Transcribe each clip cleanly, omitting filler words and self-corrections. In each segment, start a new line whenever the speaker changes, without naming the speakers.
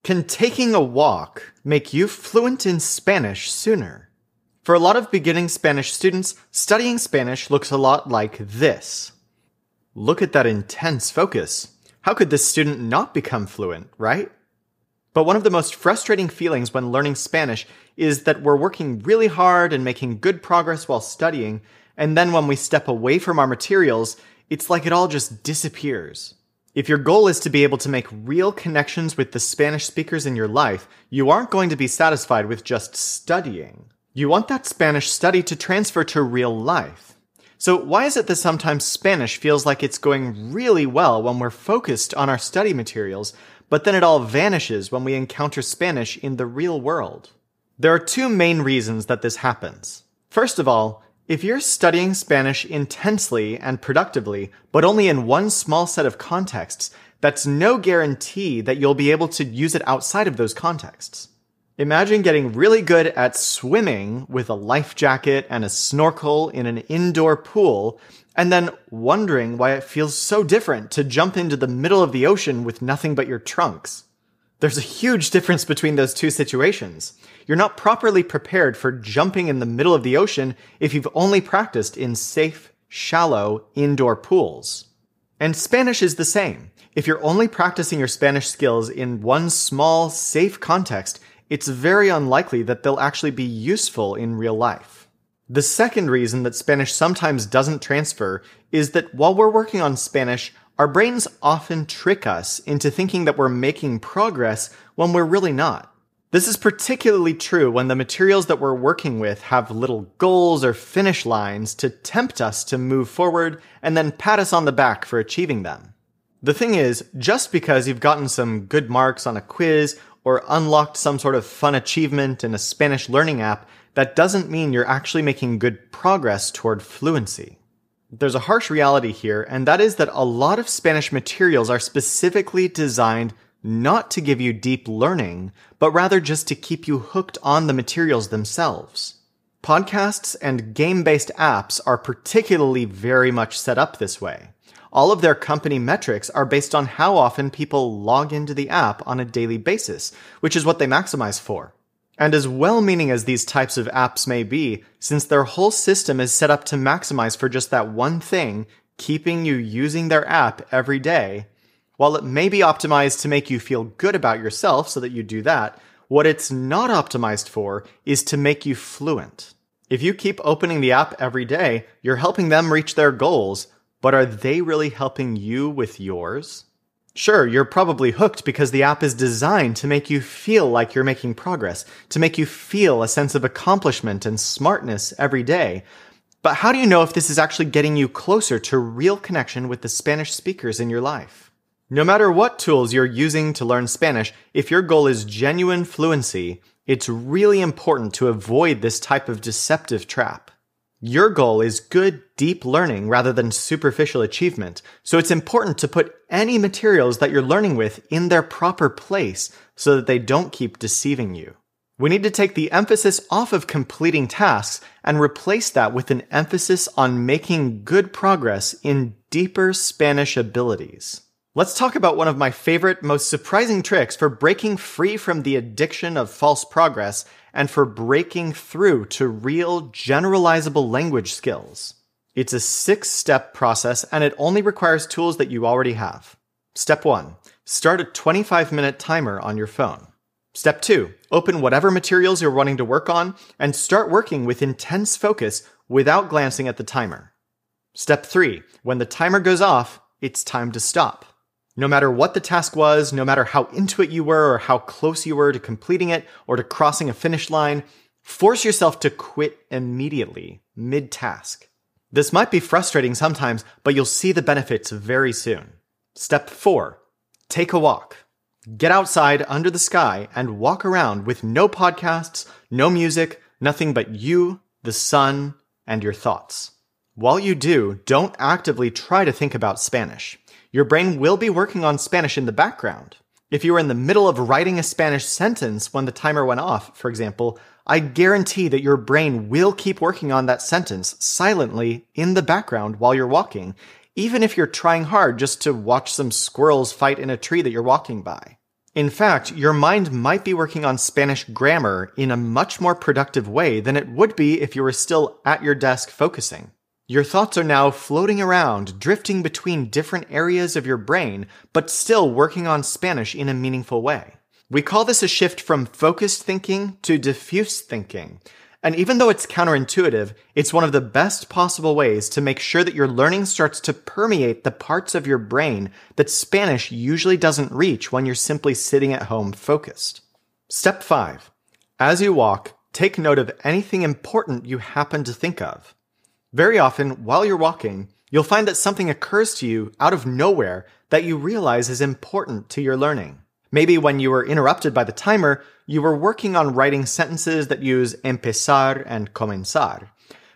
Can taking a walk make you fluent in Spanish sooner? For a lot of beginning Spanish students, studying Spanish looks a lot like this. Look at that intense focus. How could this student not become fluent, right? But one of the most frustrating feelings when learning Spanish is that we're working really hard and making good progress while studying, and then when we step away from our materials, it's like it all just disappears. If your goal is to be able to make real connections with the Spanish speakers in your life, you aren't going to be satisfied with just studying. You want that Spanish study to transfer to real life. So why is it that sometimes Spanish feels like it's going really well when we're focused on our study materials, but then it all vanishes when we encounter Spanish in the real world? There are two main reasons that this happens. First of all, if you're studying Spanish intensely and productively, but only in one small set of contexts, that's no guarantee that you'll be able to use it outside of those contexts. Imagine getting really good at swimming with a life jacket and a snorkel in an indoor pool, and then wondering why it feels so different to jump into the middle of the ocean with nothing but your trunks. There's a huge difference between those two situations. You're not properly prepared for jumping in the middle of the ocean if you've only practiced in safe, shallow, indoor pools. And Spanish is the same. If you're only practicing your Spanish skills in one small, safe context, it's very unlikely that they'll actually be useful in real life. The second reason that Spanish sometimes doesn't transfer is that while we're working on Spanish, our brains often trick us into thinking that we're making progress when we're really not. This is particularly true when the materials that we're working with have little goals or finish lines to tempt us to move forward and then pat us on the back for achieving them. The thing is, just because you've gotten some good marks on a quiz or unlocked some sort of fun achievement in a Spanish learning app, that doesn't mean you're actually making good progress toward fluency. There's a harsh reality here, and that is that a lot of Spanish materials are specifically designed not to give you deep learning, but rather just to keep you hooked on the materials themselves. Podcasts and game-based apps are particularly very much set up this way. All of their company metrics are based on how often people log into the app on a daily basis, which is what they maximize for. And as well-meaning as these types of apps may be, since their whole system is set up to maximize for just that one thing, keeping you using their app every day, while it may be optimized to make you feel good about yourself so that you do that, what it's not optimized for is to make you fluent. If you keep opening the app every day, you're helping them reach their goals, but are they really helping you with yours? Sure, you're probably hooked because the app is designed to make you feel like you're making progress, to make you feel a sense of accomplishment and smartness every day. But how do you know if this is actually getting you closer to real connection with the Spanish speakers in your life? No matter what tools you're using to learn Spanish, if your goal is genuine fluency, it's really important to avoid this type of deceptive trap. Your goal is good, deep learning rather than superficial achievement, so it's important to put any materials that you're learning with in their proper place so that they don't keep deceiving you. We need to take the emphasis off of completing tasks and replace that with an emphasis on making good progress in deeper Spanish abilities. Let's talk about one of my favorite, most surprising tricks for breaking free from the addiction of false progress and for breaking through to real, generalizable language skills. It's a 6-step process, and it only requires tools that you already have. Step 1. Start a 25-minute timer on your phone. Step 2. Open whatever materials you're wanting to work on and start working with intense focus without glancing at the timer. Step 3. When the timer goes off, it's time to stop. No matter what the task was, no matter how into it you were or how close you were to completing it or to crossing a finish line, force yourself to quit immediately, mid-task. This might be frustrating sometimes, but you'll see the benefits very soon. Step 4. Take a walk. Get outside under the sky and walk around with no podcasts, no music, nothing but you, the sun, and your thoughts. While you do, don't actively try to think about Spanish. Your brain will be working on Spanish in the background. If you were in the middle of writing a Spanish sentence when the timer went off, for example, I guarantee that your brain will keep working on that sentence silently in the background while you're walking, even if you're trying hard just to watch some squirrels fight in a tree that you're walking by. In fact, your mind might be working on Spanish grammar in a much more productive way than it would be if you were still at your desk focusing. Your thoughts are now floating around, drifting between different areas of your brain, but still working on Spanish in a meaningful way. We call this a shift from focused thinking to diffuse thinking. And even though it's counterintuitive, it's one of the best possible ways to make sure that your learning starts to permeate the parts of your brain that Spanish usually doesn't reach when you're simply sitting at home focused. Step 5. As you walk, take note of anything important you happen to think of. Very often, while you're walking, you'll find that something occurs to you out of nowhere that you realize is important to your learning. Maybe when you were interrupted by the timer, you were working on writing sentences that use empezar and comenzar.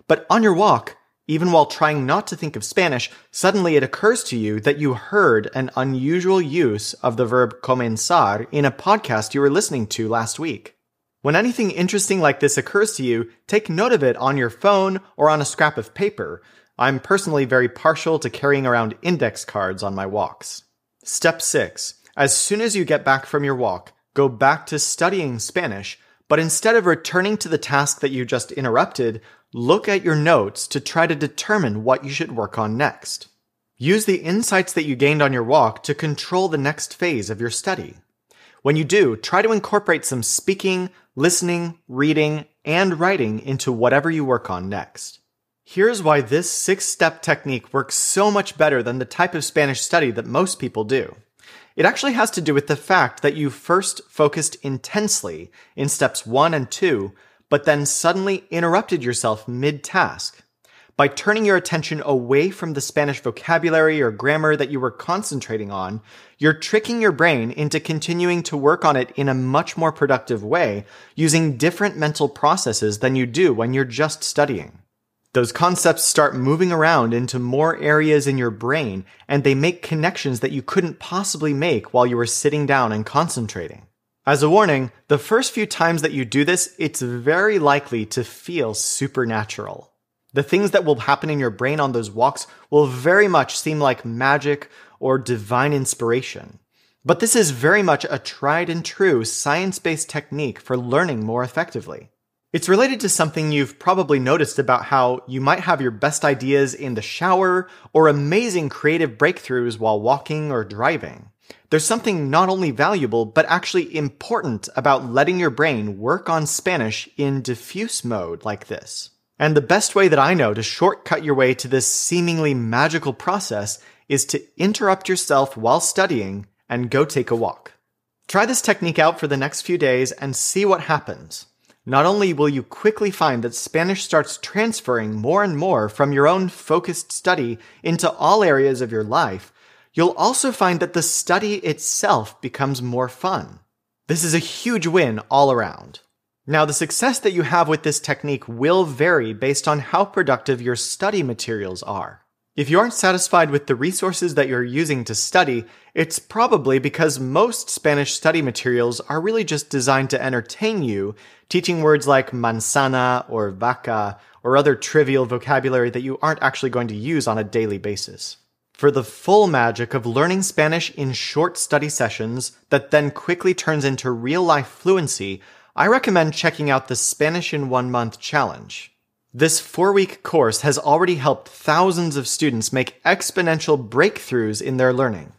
But on your walk, even while trying not to think of Spanish, suddenly it occurs to you that you heard an unusual use of the verb comenzar in a podcast you were listening to last week. When anything interesting like this occurs to you, take note of it on your phone or on a scrap of paper. I'm personally very partial to carrying around index cards on my walks. Step 6. As soon as you get back from your walk, go back to studying Spanish, but instead of returning to the task that you just interrupted, look at your notes to try to determine what you should work on next. Use the insights that you gained on your walk to control the next phase of your study. When you do, try to incorporate some speaking, listening, reading, and writing into whatever you work on next. Here's why this 6-step technique works so much better than the type of Spanish study that most people do. It actually has to do with the fact that you first focused intensely in steps 1 and 2, but then suddenly interrupted yourself mid-task. By turning your attention away from the Spanish vocabulary or grammar that you were concentrating on, you're tricking your brain into continuing to work on it in a much more productive way, using different mental processes than you do when you're just studying. Those concepts start moving around into more areas in your brain, and they make connections that you couldn't possibly make while you were sitting down and concentrating. As a warning, the first few times that you do this, it's very likely to feel supernatural. The things that will happen in your brain on those walks will very much seem like magic or divine inspiration. But this is very much a tried and true science-based technique for learning more effectively. It's related to something you've probably noticed about how you might have your best ideas in the shower or amazing creative breakthroughs while walking or driving. There's something not only valuable, but actually important about letting your brain work on Spanish in diffuse mode like this. And the best way that I know to shortcut your way to this seemingly magical process is to interrupt yourself while studying and go take a walk. Try this technique out for the next few days and see what happens. Not only will you quickly find that Spanish starts transferring more and more from your own focused study into all areas of your life, you'll also find that the study itself becomes more fun. This is a huge win all around. Now, the success that you have with this technique will vary based on how productive your study materials are. If you aren't satisfied with the resources that you're using to study, it's probably because most Spanish study materials are really just designed to entertain you, teaching words like manzana or vaca or other trivial vocabulary that you aren't actually going to use on a daily basis. For the full magic of learning Spanish in short study sessions that then quickly turns into real-life fluency, I recommend checking out the Spanish in 1 Month Challenge. This 4-week course has already helped thousands of students make exponential breakthroughs in their learning.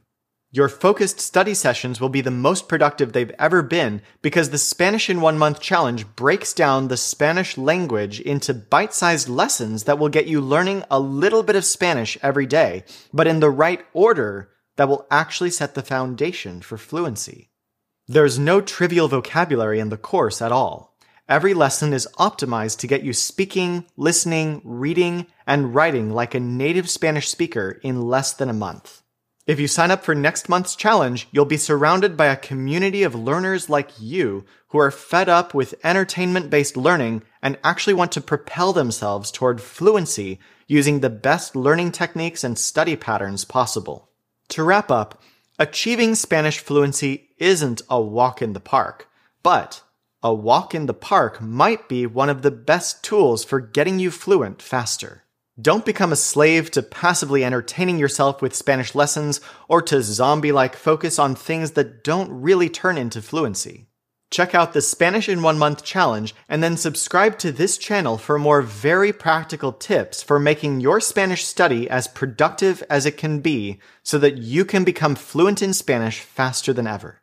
Your focused study sessions will be the most productive they've ever been because the Spanish in 1 Month Challenge breaks down the Spanish language into bite-sized lessons that will get you learning a little bit of Spanish every day, but in the right order that will actually set the foundation for fluency. There's no trivial vocabulary in the course at all. Every lesson is optimized to get you speaking, listening, reading, and writing like a native Spanish speaker in less than a month. If you sign up for next month's challenge, you'll be surrounded by a community of learners like you who are fed up with entertainment-based learning and actually want to propel themselves toward fluency using the best learning techniques and study patterns possible. To wrap up, achieving Spanish fluency isn't a walk in the park, but a walk in the park might be one of the best tools for getting you fluent faster. Don't become a slave to passively entertaining yourself with Spanish lessons or to zombie-like focus on things that don't really turn into fluency. Check out the Spanish in 1 Month challenge and then subscribe to this channel for more very practical tips for making your Spanish study as productive as it can be so that you can become fluent in Spanish faster than ever.